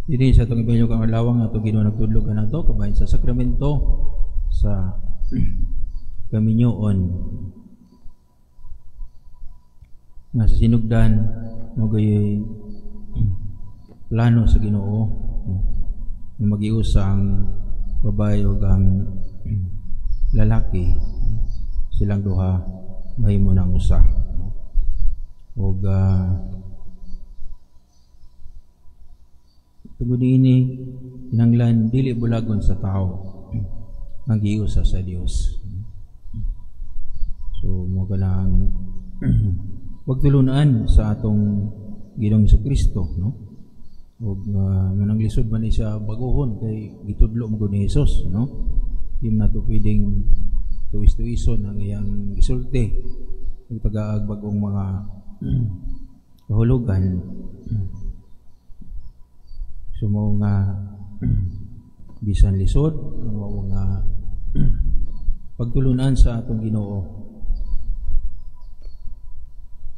Dili sa itong ibanyo kang alawang na ito Ginoo nagtudlo ka na ito kabahin sa sakramento sa kaminyoon nga sa sinugdan magayoy plano sa Ginoo na mag-iusa ang babae o ang lalaki silang duha mahimo ng usa o tungod ini kinahanglan dili bulagon sa tao ang giusa sa Dios. So mo kanang pagtulunan sa atong Ginoong Jesucristo, no? Og manang lisod man siya baguhon kay gitudlo mo ni Hesus, no? Di na to pwedeng tuwis-tuwison ang iyang gisulti ug tagaag bagong mga kahulugan. Sumo nga bisan lisod ang mga pagtulunan sa atong Ginoo.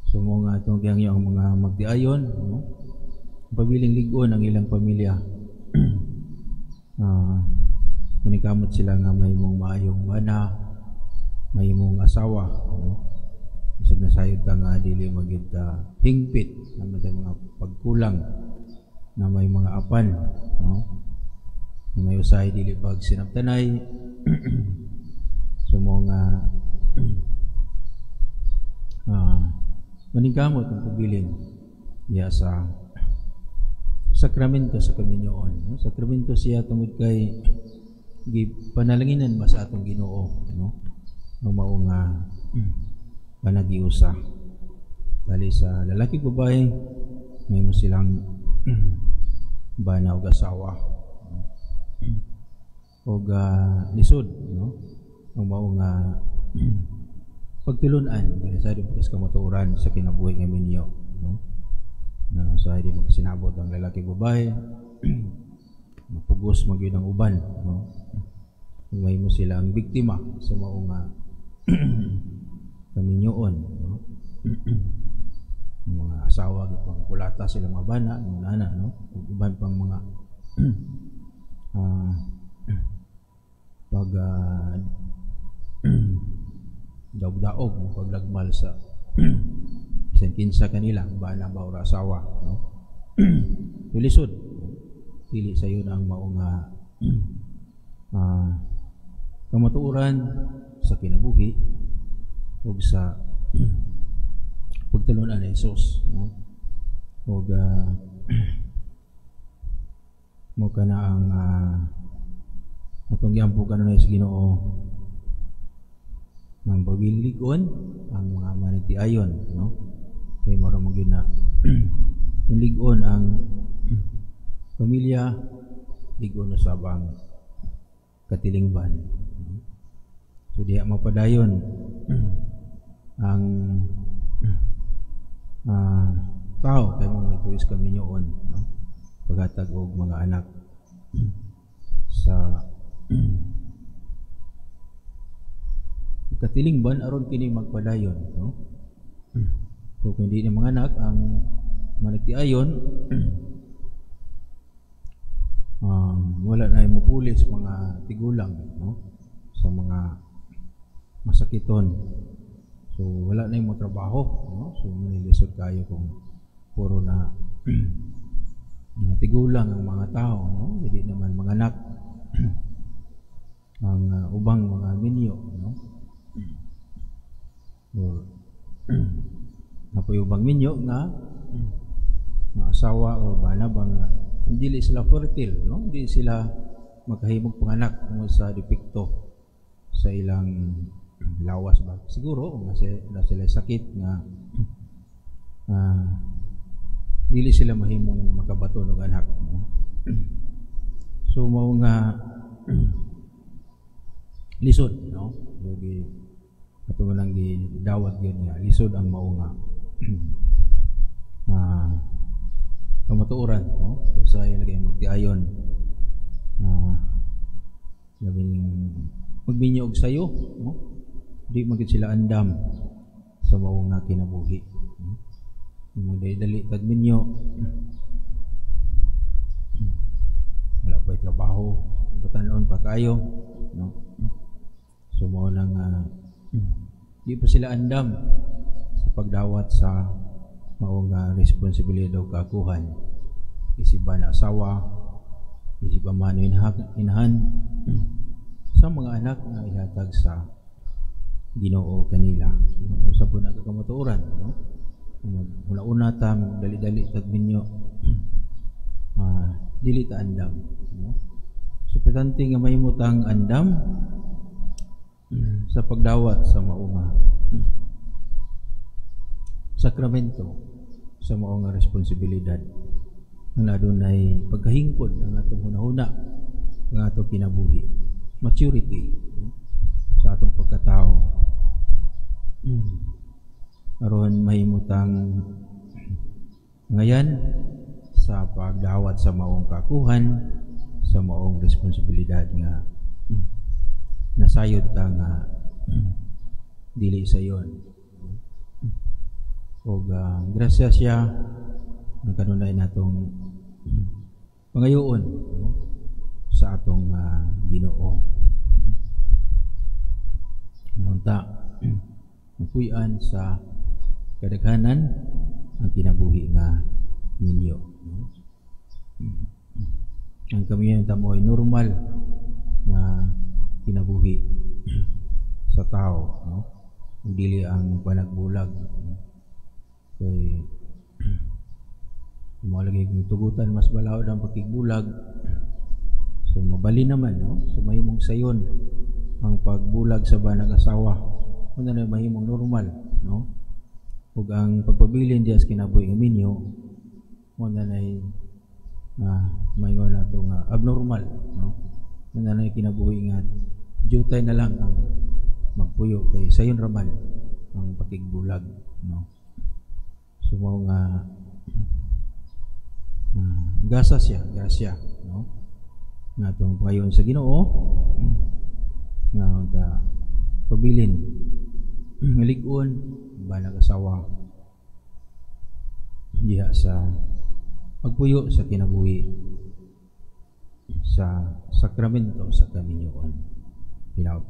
Sumo nga atong yang mga magdiayon, no? Pabiling ligon ang ilang pamilya. Manikamot sila nga mahimong maayong bana, mahimong asawa, no? Bisag nasayod ka nga dili magid hingpit ng mga pagkulang na may mga apan, no? Na may usay dili pag sinabtanay. So mga maningkamot ang pabiling sa sakramento sa kaminyoon, no? Sakramento siya tungod kay panalanginan mas atong Ginoo, no? Ang mao nga panagiusa dali sa lalaki babae may mo silang bana o asawa o lisod, no? Ang mao nga pagtulunan sa di pagkas kamatuoran sa kinabuhi nga minyo, no? Na sa di magsinabot ang lalaki babae mapugos magyud ang uban, no? May mo sila ang biktima sa mao nga kaminyoon, no? Mga asawa pang kulata sila mga bana ng nana, no? Uban pang mga pag daog-daog paglagmal sa bisan kinsa kanila bana ba ora asawa, no? Lisod dili sayo na ang mao nga kamatuoran sa kinabuhi ug sa pagtulunan ni Jesus, no? O mo kana ang atong giampugan na sa Ginoo ang pabiligon ang mga managtiayon, no? Kay mora mo gyud na ligon ang pamilya, ligon sa bang katilingban. So diha mapadayon ang tao kay mo may tuwis kaminyoon, no? Paghatag og mga anak sa katilingban aron kini magpadayon, no? So kung hindi ni mga anak ang managtiayon wala na mo pulis mga tigulang, no? Sa mga masakiton. So wala na mo trabaho, no? So manilisod kayo kung puro na tigulang ang mga tao, no? Hindi naman mga anak ang ubang mga minyo, no? Apoy ubang minyo nga asawa o bana ba nga hindi sila fertile, no? Hindi sila makahimog panganak tungod sa depekto sa ilang lawas ba. Siguro na sila sakit nga dili sila mahimong makabato og anak, no? So mao nga lisod, no? Yogi ato man gidawat gyud nga lisod ang mao nga kamatuoran, no? Sa ilagay magtiayon labing magbinyog sayo, no? Di magid sila andam sa mao nga kinabuhi, no? Mo dali tagminyo pa'y trabaho, batanon pa kayo, no? So mo nang di pa sila andam sa pagdawat sa maong responsibilidad o kakuhan. Isip ba na asawa, isip ba man inahan sa mga anak na ihatag sa Ginoo kanila. Sa po na kakamatuoran, no? Una-una tam dali-dali tagminyo dili ta andam, no? So importante nga mahimutang andam sa pagdawat sa maong sakramento, sa maong responsibilidad na adunay pagkahingkod ang atong hunahuna ang atong kinabuhi, maturity, no? Sa atong pagkatao. Aron mahimutang ngayan sa pagdawat sa maong kakuhan, sa maong responsibilidad nga nasayod ta nga dili sayon. O grasya siya ang kanunay natong pangayoon, no? Sa atong Ginoo. Naunta mapuy-an sa kadaghanan ang kinabuhi nga ninyo, no? Ang kami tamoy normal nga kinabuhi sa tao, no? Dili ang panagbulag, no? Kay malagi ng tugutan mas balaod ang pagkigbulag. So mabali naman, no? So mahimong sayon ang pagbulag sa banag asawa. Kung na mahimong normal, no? Ug ang pagpabilin dias kinabuhi ng minyo mo na mayngon nato nga abnormal, no? Mo na kinabuhi nga jutay na lang ang magpuyo kay sayon raman ang pagkigbulag, no? So mo nga grasya, no? Nga itong payon sa Ginoo nga pabilin ngalig-on banag asawa diha sa pagpuyo sa kinabuhi sa sakramento sa kaminyoon. Pinawag